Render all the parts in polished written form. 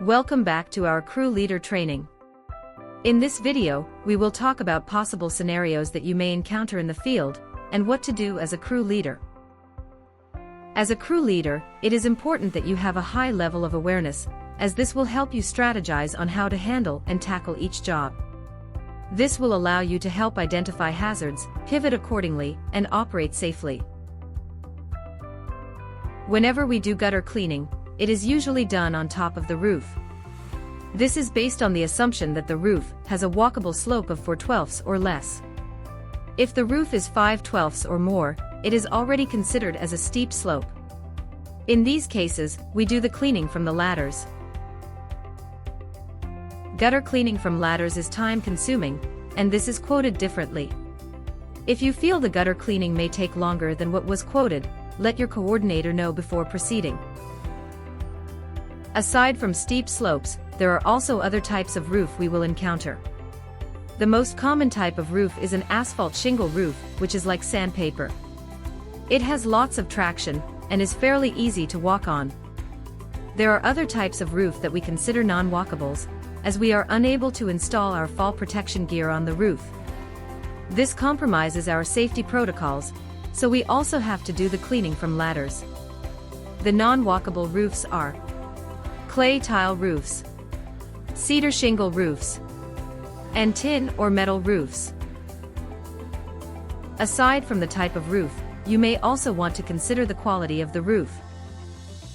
Welcome back to our crew leader training. In this video, we will talk about possible scenarios that you may encounter in the field, and what to do as a crew leader. As a crew leader, it is important that you have a high level of awareness, as this will help you strategize on how to handle and tackle each job. This will allow you to help identify hazards, pivot accordingly, and operate safely. Whenever we do gutter cleaning, it is usually done on top of the roof. This is based on the assumption that the roof has a walkable slope of 4/12 or less. If the roof is 5/12 or more, it is already considered as a steep slope. In these cases, we do the cleaning from the ladders. Gutter cleaning from ladders is time-consuming, and this is quoted differently. If you feel the gutter cleaning may take longer than what was quoted, let your coordinator know before proceeding. Aside from steep slopes, there are also other types of roof we will encounter. The most common type of roof is an asphalt shingle roof, which is like sandpaper. It has lots of traction, and is fairly easy to walk on. There are other types of roof that we consider non-walkables, as we are unable to install our fall protection gear on the roof. This compromises our safety protocols, so we also have to do the cleaning from ladders. The non-walkable roofs are clay tile roofs, cedar shingle roofs, and tin or metal roofs. Aside from the type of roof, you may also want to consider the quality of the roof.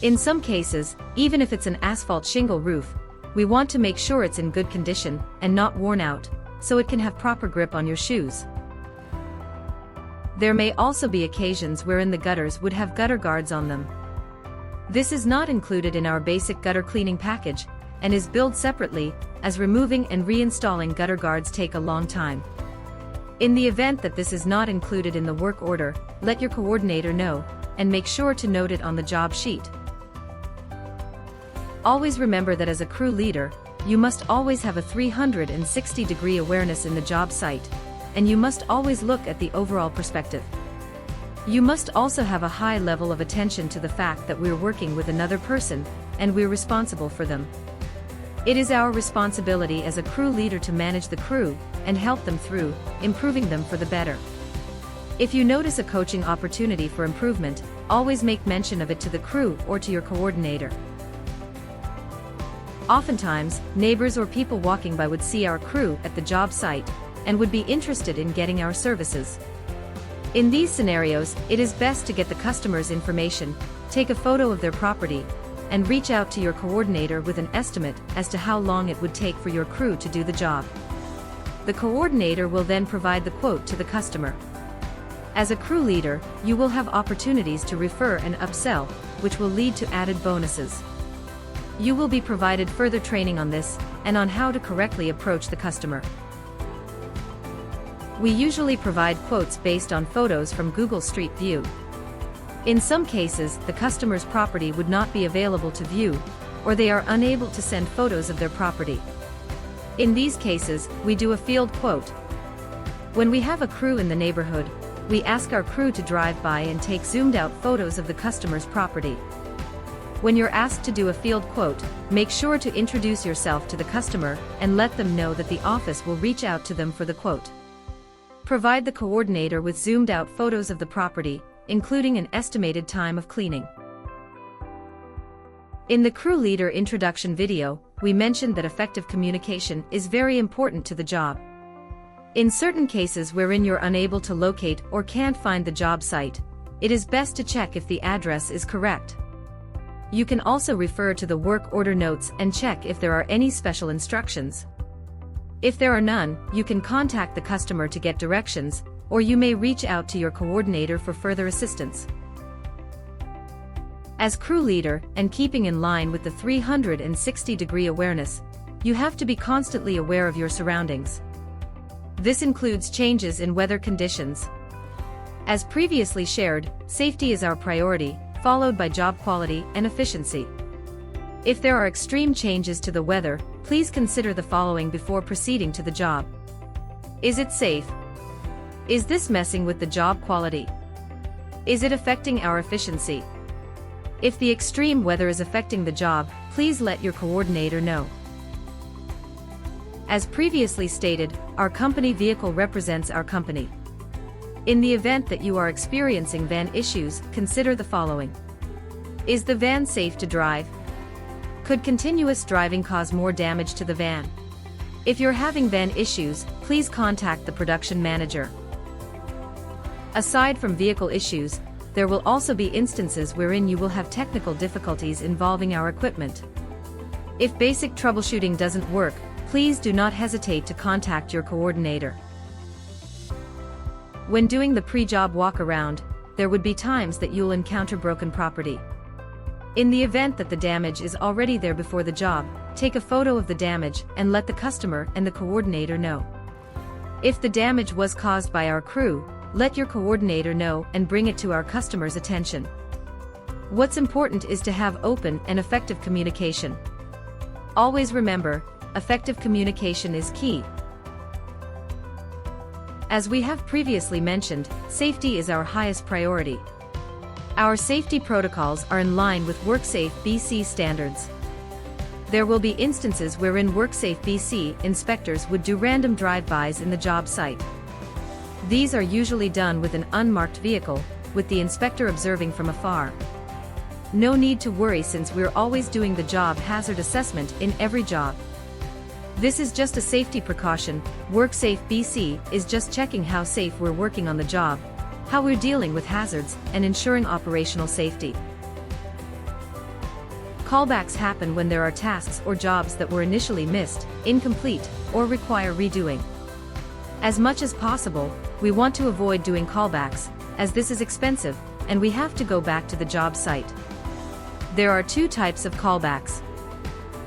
In some cases, even if it's an asphalt shingle roof, we want to make sure it's in good condition and not worn out, so it can have proper grip on your shoes. There may also be occasions wherein the gutters would have gutter guards on them. This is not included in our basic gutter cleaning package, and is billed separately, as removing and reinstalling gutter guards take a long time. In the event that this is not included in the work order, let your coordinator know, and make sure to note it on the job sheet. Always remember that as a crew leader, you must always have a 360-degree awareness in the job site, and you must always look at the overall perspective. You must also have a high level of attention to the fact that we're working with another person, and we're responsible for them. It is our responsibility as a crew leader to manage the crew, and help them through, improving them for the better. If you notice a coaching opportunity for improvement, always make mention of it to the crew or to your coordinator. Oftentimes, neighbors or people walking by would see our crew at the job site, and would be interested in getting our services. In these scenarios, it is best to get the customer's information, take a photo of their property, and reach out to your coordinator with an estimate as to how long it would take for your crew to do the job. The coordinator will then provide the quote to the customer. As a crew leader, you will have opportunities to refer and upsell, which will lead to added bonuses. You will be provided further training on this, and on how to correctly approach the customer. We usually provide quotes based on photos from Google Street View. In some cases, the customer's property would not be available to view, or they are unable to send photos of their property. In these cases, we do a field quote. When we have a crew in the neighborhood, we ask our crew to drive by and take zoomed-out photos of the customer's property. When you're asked to do a field quote, make sure to introduce yourself to the customer and let them know that the office will reach out to them for the quote. Provide the coordinator with zoomed-out photos of the property, including an estimated time of cleaning. In the crew leader introduction video, we mentioned that effective communication is very important to the job. In certain cases wherein you're unable to locate or can't find the job site, it is best to check if the address is correct. You can also refer to the work order notes and check if there are any special instructions. If there are none, you can contact the customer to get directions, or you may reach out to your coordinator for further assistance. As crew leader, and keeping in line with the 360-degree awareness, you have to be constantly aware of your surroundings. This includes changes in weather conditions. As previously shared, safety is our priority, followed by job quality and efficiency. If there are extreme changes to the weather, please consider the following before proceeding to the job. Is it safe? Is this messing with the job quality? Is it affecting our efficiency? If the extreme weather is affecting the job, please let your coordinator know. As previously stated, our company vehicle represents our company. In the event that you are experiencing van issues, consider the following. Is the van safe to drive? Could continuous driving cause more damage to the van? If you're having van issues, please contact the production manager. Aside from vehicle issues, there will also be instances wherein you will have technical difficulties involving our equipment. If basic troubleshooting doesn't work, please do not hesitate to contact your coordinator. When doing the pre-job walk-around, there would be times that you'll encounter broken property. In the event that the damage is already there before the job, take a photo of the damage and let the customer and the coordinator know. If the damage was caused by our crew, let your coordinator know and bring it to our customer's attention. What's important is to have open and effective communication. Always remember, effective communication is key. As we have previously mentioned, safety is our highest priority. Our safety protocols are in line with WorkSafe BC standards. There will be instances wherein WorkSafe BC inspectors would do random drive-bys in the job site. These are usually done with an unmarked vehicle, with the inspector observing from afar. No need to worry since we're always doing the job hazard assessment in every job. This is just a safety precaution. WorkSafe BC is just checking how safe we're working on the job, how we're dealing with hazards, and ensuring operational safety. Callbacks happen when there are tasks or jobs that were initially missed, incomplete, or require redoing. As much as possible, we want to avoid doing callbacks, as this is expensive, and we have to go back to the job site. There are two types of callbacks.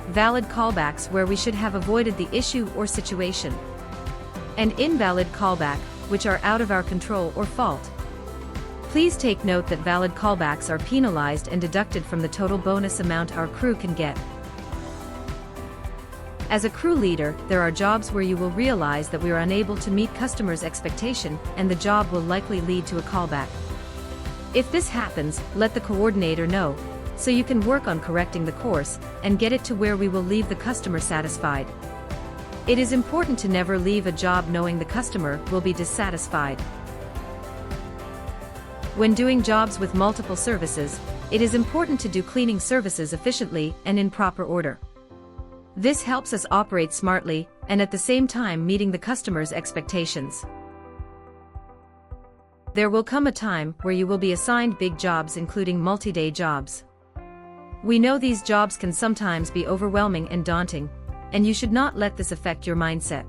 Valid callbacks where we should have avoided the issue or situation, and invalid callback, which are out of our control or fault. Please take note that valid callbacks are penalized and deducted from the total bonus amount our crew can get. As a crew leader, there are jobs where you will realize that we are unable to meet customers' expectation, and the job will likely lead to a callback. If this happens, let the coordinator know, so you can work on correcting the course, and get it to where we will leave the customer satisfied. It is important to never leave a job knowing the customer will be dissatisfied. When doing jobs with multiple services, it is important to do cleaning services efficiently and in proper order. This helps us operate smartly, and at the same time meeting the customer's expectations. There will come a time where you will be assigned big jobs, including multi-day jobs. We know these jobs can sometimes be overwhelming and daunting, and you should not let this affect your mindset.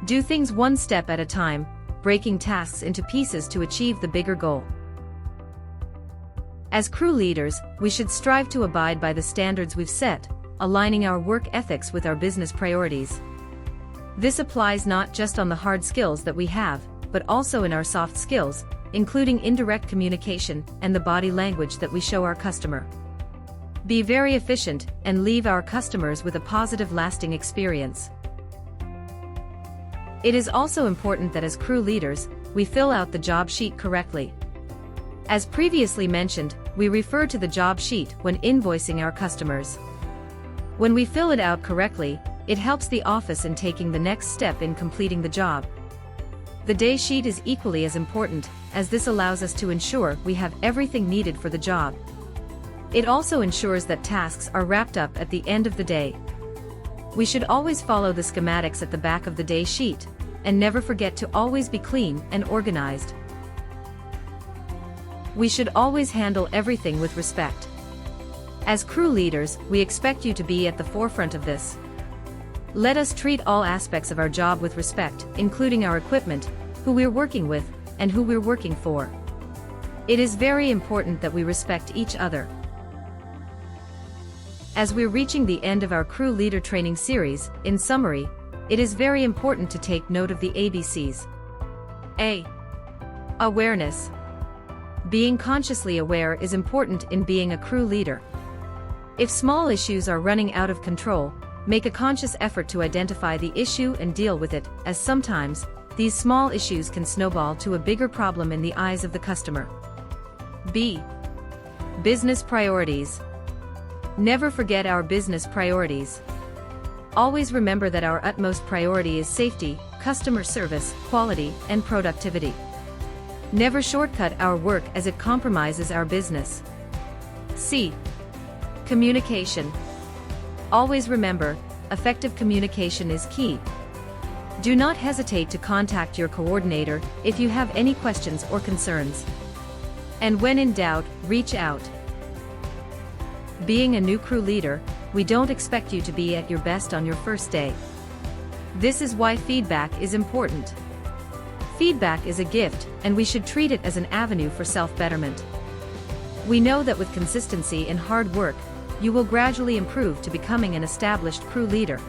Do things one step at a time, breaking tasks into pieces to achieve the bigger goal. As crew leaders, we should strive to abide by the standards we've set, aligning our work ethics with our business priorities. This applies not just on the hard skills that we have, but also in our soft skills, including indirect communication and the body language that we show our customer. Be very efficient and leave our customers with a positive, lasting experience. It is also important that as crew leaders, we fill out the job sheet correctly. As previously mentioned, we refer to the job sheet when invoicing our customers. When we fill it out correctly, it helps the office in taking the next step in completing the job. The day sheet is equally as important, as this allows us to ensure we have everything needed for the job. It also ensures that tasks are wrapped up at the end of the day. We should always follow the schematics at the back of the day sheet, and never forget to always be clean and organized. We should always handle everything with respect. As crew leaders, we expect you to be at the forefront of this. Let us treat all aspects of our job with respect, including our equipment, who we're working with, and who we're working for. It is very important that we respect each other. As we're reaching the end of our crew leader training series, in summary, it is very important to take note of the ABCs. A. Awareness. Being consciously aware is important in being a crew leader. If small issues are running out of control, make a conscious effort to identify the issue and deal with it, as sometimes, these small issues can snowball to a bigger problem in the eyes of the customer. B. Business priorities. Never forget our business priorities. Always remember that our utmost priority is safety, customer service, quality, and productivity. Never shortcut our work as it compromises our business. C. Communication. Always remember, effective communication is key. Do not hesitate to contact your coordinator if you have any questions or concerns. And when in doubt, reach out. Being a new crew leader, we don't expect you to be at your best on your first day. This is why feedback is important. Feedback is a gift, and we should treat it as an avenue for self-betterment. We know that with consistency and hard work, you will gradually improve to becoming an established crew leader.